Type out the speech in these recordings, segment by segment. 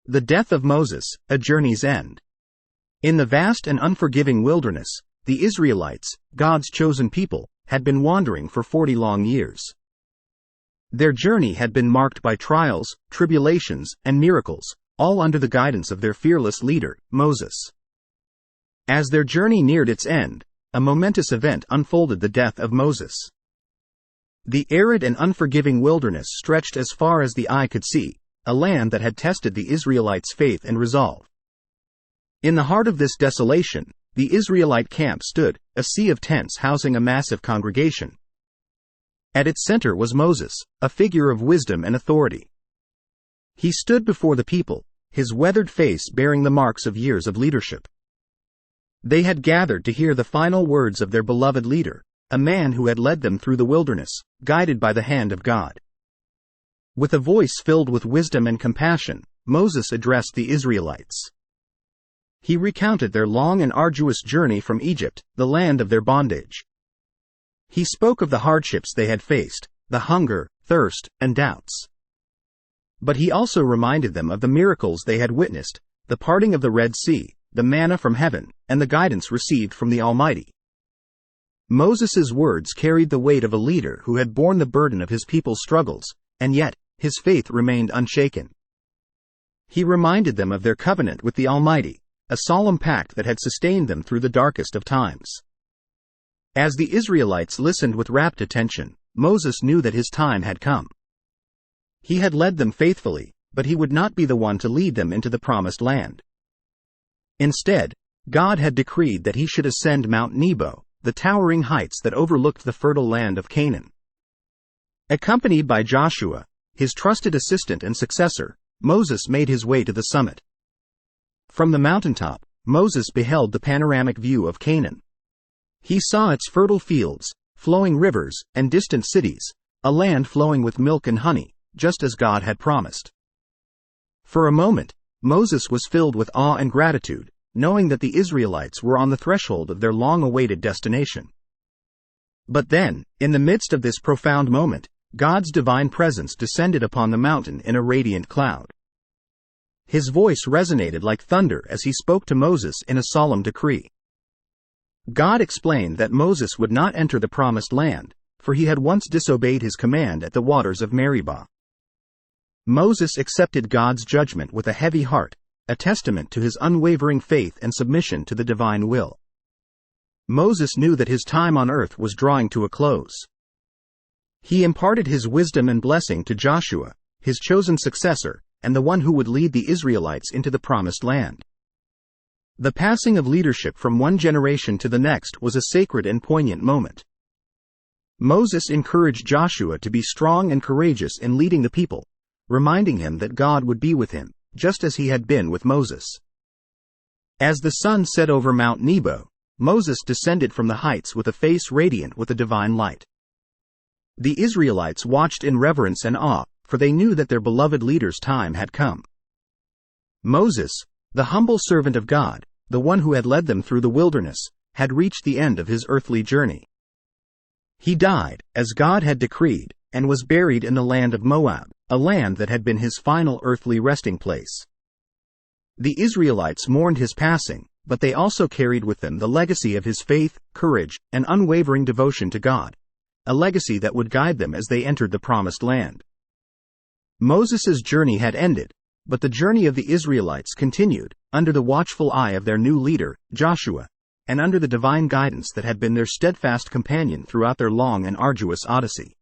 The death of Moses, a journey's end. In the vast and unforgiving wilderness, the Israelites, God's chosen people, had been wandering for 40 long years. Their journey had been marked by trials, tribulations, and miracles, all under the guidance of their fearless leader, Moses. As their journey neared its end, a momentous event unfolded: the death of Moses. The arid and unforgiving wilderness stretched as far as the eye could see, a land that had tested the Israelites' faith and resolve. In the heart of this desolation, the Israelite camp stood, a sea of tents housing a massive congregation. At its center was Moses, a figure of wisdom and authority. He stood before the people, his weathered face bearing the marks of years of leadership. They had gathered to hear the final words of their beloved leader, a man who had led them through the wilderness, guided by the hand of God. With a voice filled with wisdom and compassion, Moses addressed the Israelites. He recounted their long and arduous journey from Egypt, the land of their bondage. He spoke of the hardships they had faced, the hunger, thirst, and doubts. But he also reminded them of the miracles they had witnessed, the parting of the Red Sea, the manna from heaven, and the guidance received from the Almighty. Moses' words carried the weight of a leader who had borne the burden of his people's struggles, and yet, his faith remained unshaken. He reminded them of their covenant with the Almighty, a solemn pact that had sustained them through the darkest of times. As the Israelites listened with rapt attention, Moses knew that his time had come. He had led them faithfully, but he would not be the one to lead them into the promised land. Instead, God had decreed that he should ascend Mount Nebo, the towering heights that overlooked the fertile land of Canaan. Accompanied by Joshua, his trusted assistant and successor, Moses made his way to the summit. From the mountaintop, Moses beheld the panoramic view of Canaan. He saw its fertile fields, flowing rivers, and distant cities, a land flowing with milk and honey, just as God had promised. For a moment, Moses was filled with awe and gratitude, knowing that the Israelites were on the threshold of their long-awaited destination. But then, in the midst of this profound moment, God's divine presence descended upon the mountain in a radiant cloud. His voice resonated like thunder as he spoke to Moses in a solemn decree. God explained that Moses would not enter the promised land, for he had once disobeyed his command at the waters of Meribah. Moses accepted God's judgment with a heavy heart, a testament to his unwavering faith and submission to the divine will. Moses knew that his time on earth was drawing to a close. He imparted his wisdom and blessing to Joshua, his chosen successor, and the one who would lead the Israelites into the promised land. The passing of leadership from one generation to the next was a sacred and poignant moment. Moses encouraged Joshua to be strong and courageous in leading the people, reminding him that God would be with him, just as he had been with Moses. As the sun set over Mount Nebo, Moses descended from the heights with a face radiant with a divine light. The Israelites watched in reverence and awe, for they knew that their beloved leader's time had come. Moses, the humble servant of God, the one who had led them through the wilderness, had reached the end of his earthly journey. He died, as God had decreed, and was buried in the land of Moab, a land that had been his final earthly resting place. The Israelites mourned his passing, but they also carried with them the legacy of his faith, courage, and unwavering devotion to God, a legacy that would guide them as they entered the promised land. Moses' journey had ended, but the journey of the Israelites continued, under the watchful eye of their new leader, Joshua, and under the divine guidance that had been their steadfast companion throughout their long and arduous odyssey.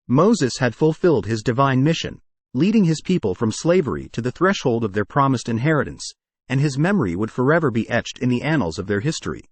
Moses had fulfilled his divine mission, leading his people from slavery to the threshold of their promised inheritance, and his memory would forever be etched in the annals of their history.